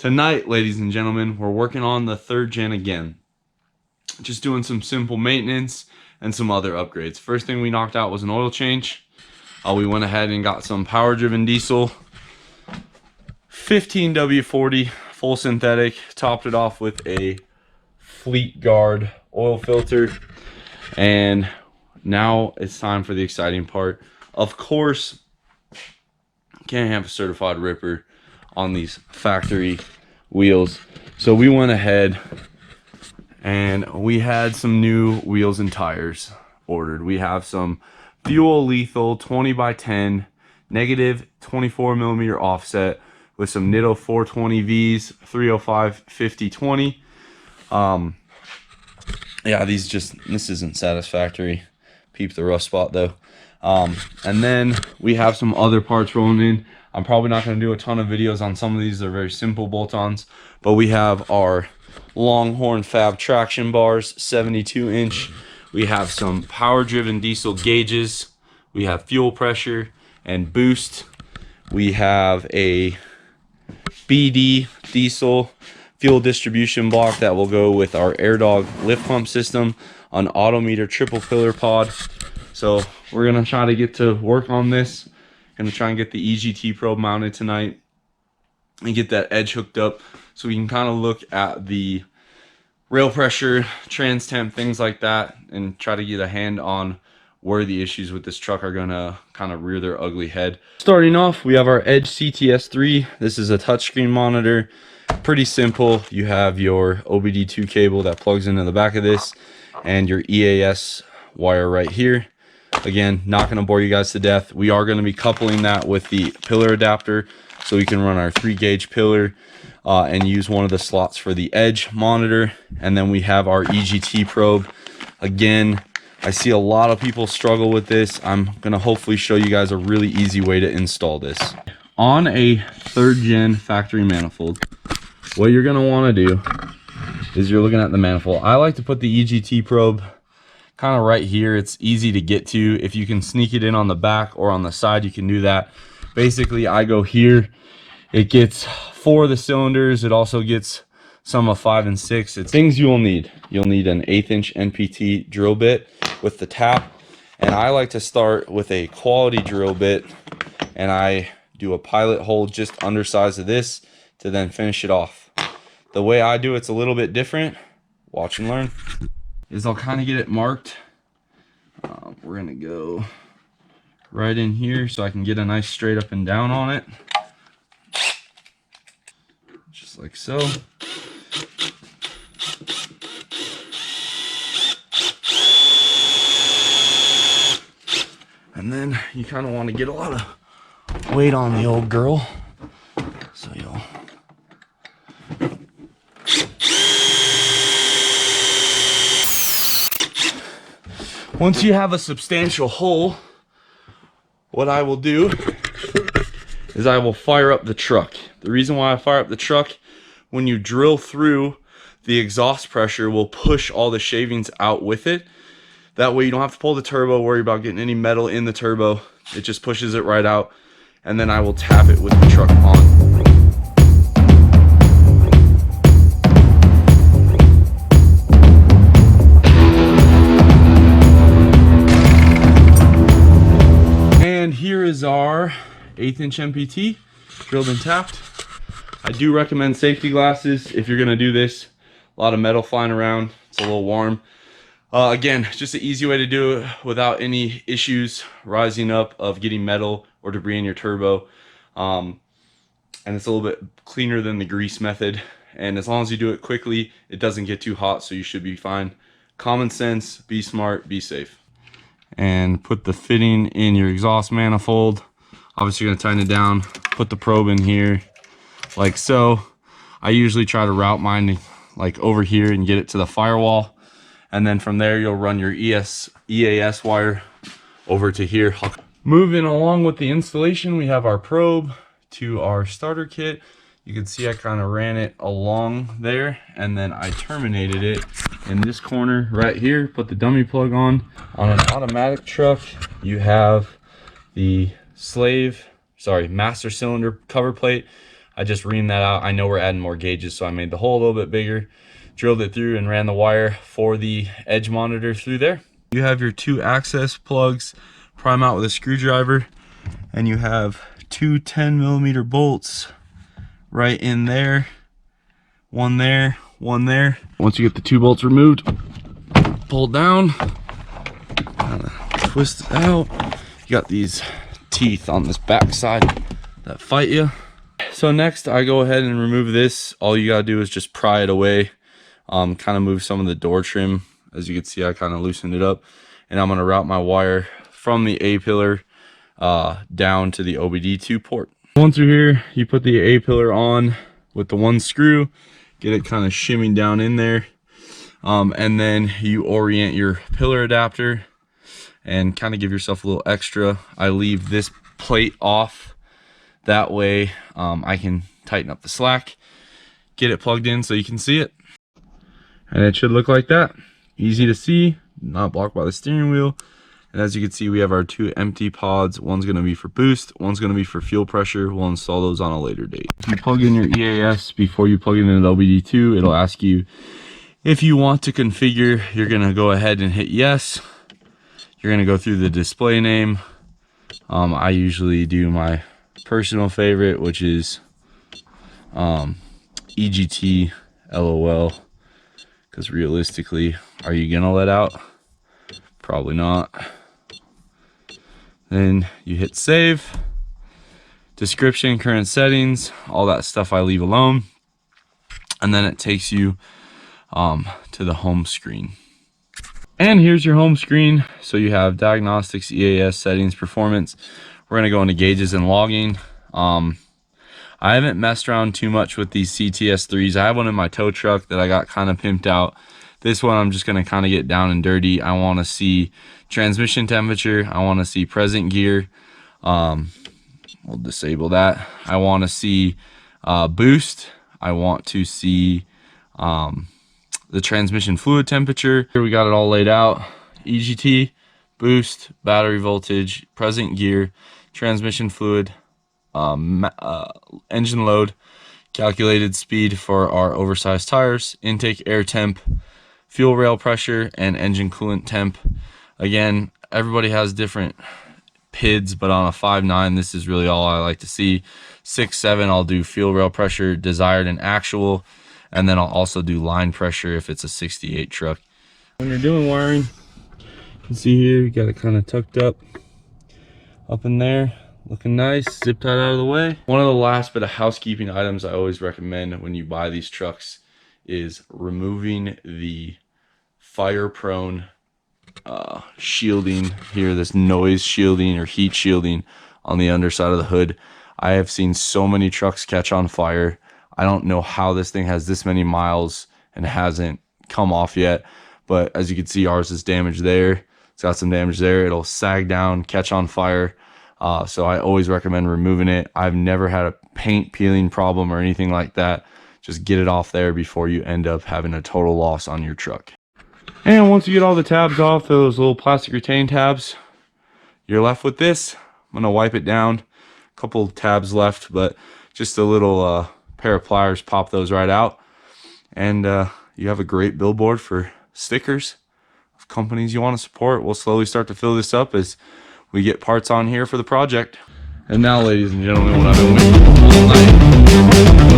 Tonight, ladies and gentlemen, we're working on the 3rd gen again. Just doing some simple maintenance and some other upgrades. First thing we knocked out was an oil change. We went ahead and got some power driven diesel 15W40 full synthetic, topped it off with a Fleetguard oil filter, and now it's time for the exciting part. Of course, can't have a certified ripper on these factory wheels, so we went ahead and we had some new wheels and tires ordered. We have some Fuel Lethal 20x10 negative 24mm offset with some Nitto 420Vs 305 50/20. Yeah, this isn't satisfactory. Peep the rust spot though. And then we have some other parts rolling in. I'm probably not going to do a ton of videos on some of these. They're very simple bolt-ons, but we have our Longhorn Fab traction bars, 72-inch. We have some power driven diesel gauges. We have fuel pressure and boost. We have a BD diesel fuel distribution block that will go with our AirDog lift pump system, an Autometer triple pillar pod. So we're gonna try to get to work on this. Gonna try and get the EGT probe mounted tonight and get that edge hooked up so we can kind of look at the rail pressure, trans temp, things like that, and try to get a hand on where the issues with this truck are gonna kind of rear their ugly head. Starting off, we have our Edge CTS3. This is a touchscreen monitor. Pretty simple. You have your OBD2 cable that plugs into the back of this and your EAS wire right here. Again, not going to bore you guys to death. We are going to be coupling that with the pillar adapter so we can run our 3-gauge pillar and use one of the slots for the Edge monitor. And then we have our EGT probe. Again, I see a lot of people struggle with this. I'm going to hopefully show you guys a really easy way to install this. On a 3rd gen factory manifold, what you're going to want to do is you're looking at the manifold. I like to put the EGT probe kind of right here. It's easy to get to. If you can sneak it in on the back or on the side, you can do that. Basically, I go here. It gets 4 of the cylinders. It also gets some of 5 and 6. It's things you will need. You'll need an 1/8" NPT drill bit with the tap. And I like to start with a quality drill bit, and I do a pilot hole just undersized of this to then finish it off. The way I do it's a little bit different. Watch and learn. Is I'll kind of get it marked. We're gonna go right in here so I can get a nice straight up and down on it, just like so. And then you kind of want to get a lot of weight on the old girl, so you'll once you have a substantial hole, what I will do is I will fire up the truck. The reason why I fire up the truck, when you drill through, the exhaust pressure will push all the shavings out with it. That way you don't have to pull the turbo, worry about getting any metal in the turbo. It just pushes it right out. And then I will tap it with the truck on. Here is our 1/8" NPT drilled and tapped. I do recommend safety glasses if you're gonna do this. A lot of metal flying around, it's a little warm. Again, just an easy way to do it without any issues rising up of getting metal or debris in your turbo. And it's a little bit cleaner than the grease method. And as long as you do it quickly, it doesn't get too hot, so you should be fine. Common sense, be smart, be safe. And put the fitting in your exhaust manifold. Obviously you're gonna tighten it down, put the probe in here like so. I usually try to route mine like over here and get it to the firewall, and then from there you'll run your EAS wire over to here. Moving along with the installation, we have our probe to our starter kit. You can see I kind of ran it along there, and then I terminated it in this corner right here. Put the dummy plug on. On an automatic truck, you have the master cylinder cover plate. I just reamed that out. I know we're adding more gauges, so I made the hole a little bit bigger, drilled it through, and ran the wire for the edge monitor through there. You have your 2 access plugs, prime out with a screwdriver, and you have 2 10mm bolts right in there. One there, one there. Once you get the 2 bolts removed, pull down, kind of twist it out. You got these teeth on this back side that fight you. So next I go ahead and remove this. All you gotta do is just pry it away, kind of move some of the door trim. As you can see, I kind of loosened it up, and I'm gonna route my wire from the A-pillar down to the OBD2 port. Once you're here, you put the A-pillar on with the 1 screw, get it kind of shimming down in there, and then you orient your pillar adapter and kind of give yourself a little extra. I leave this plate off, that way I can tighten up the slack, get it plugged in so you can see it, and it should look like that. Easy to see, not blocked by the steering wheel. And as you can see, we have our 2 empty pods. One's going to be for boost, one's going to be for fuel pressure. We'll install those on a later date. If you plug in your EAS before you plug it into the OBD2, it'll ask you if you want to configure. You're going to go ahead and hit yes. You're going to go through the display name. I usually do my personal favorite, which is EGT LOL, because realistically, are you going to let out? Probably not. Then you hit save. Description, current settings, all that stuff I leave alone. And then it takes you to the home screen. And here's your home screen. So you have diagnostics, EAS, settings, performance. We're gonna go into gauges and logging. I haven't messed around too much with these CTS3s. I have one in my tow truck that I got kind of pimped out. This one I'm just gonna kind of get down and dirty. I wanna see transmission temperature. I wanna see present gear. We'll disable that. I wanna see boost. I want to see the transmission fluid temperature. Here we got it all laid out. EGT, boost, battery voltage, present gear, transmission fluid, engine load, calculated speed for our oversized tires, intake air temp, fuel rail pressure, and engine coolant temp. Again, everybody has different PIDs, but on a 5.9, this is really all I like to see. 6.7, I'll do fuel rail pressure, desired and actual, and then I'll also do line pressure if it's a 68 truck. When you're doing wiring, you can see here, you got it kind of tucked up in there, looking nice, zip tied out of the way. One of the last bit of housekeeping items I always recommend when you buy these trucks is removing the fire prone shielding here, this noise shielding or heat shielding on the underside of the hood. I have seen so many trucks catch on fire. I don't know how this thing has this many miles and hasn't come off yet, but as you can see, ours is damaged there. It's got some damage there. It'll sag down, catch on fire. So I always recommend removing it. I've never had a paint peeling problem or anything like that. Just get it off there before you end up having a total loss on your truck. And once you get all the tabs off, those little plastic retain tabs, you're left with this. I'm gonna wipe it down. A couple tabs left, but just a little pair of pliers, pop those right out. And you have a great billboard for stickers of companies you want to support. We'll slowly start to fill this up as we get parts on here for the project. And now, ladies and gentlemen, what I've been waiting for all night.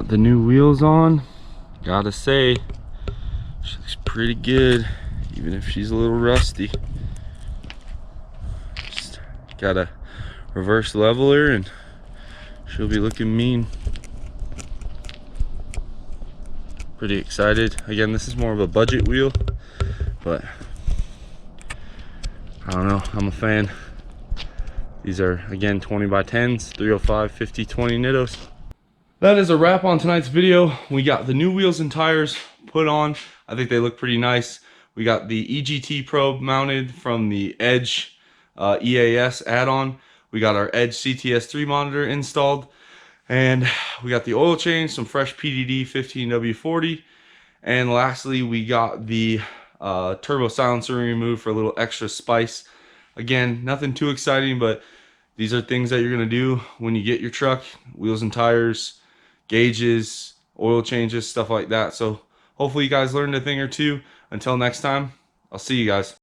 the new wheels on. Gotta say, she looks pretty good, even if she's a little rusty. Just gotta reverse level her and she'll be looking mean. Pretty excited. Again, this is more of a budget wheel, but I don't know, I'm a fan. These are, again, 20 by 10s, 305, 50, 20 Nittos. That is a wrap on tonight's video. We got the new wheels and tires put on. I think they look pretty nice. We got the EGT probe mounted from the Edge EAS add-on. We got our Edge CTS3 monitor installed. And we got the oil change, some fresh PDD 15W40. And lastly, we got the turbo silencer removed for a little extra spice. Again, nothing too exciting, but these are things that you're gonna do when you get your truck. Wheels and tires, gauges, oil changes, stuff like that. So hopefully you guys learned a thing or two. Until next time, I'll see you guys.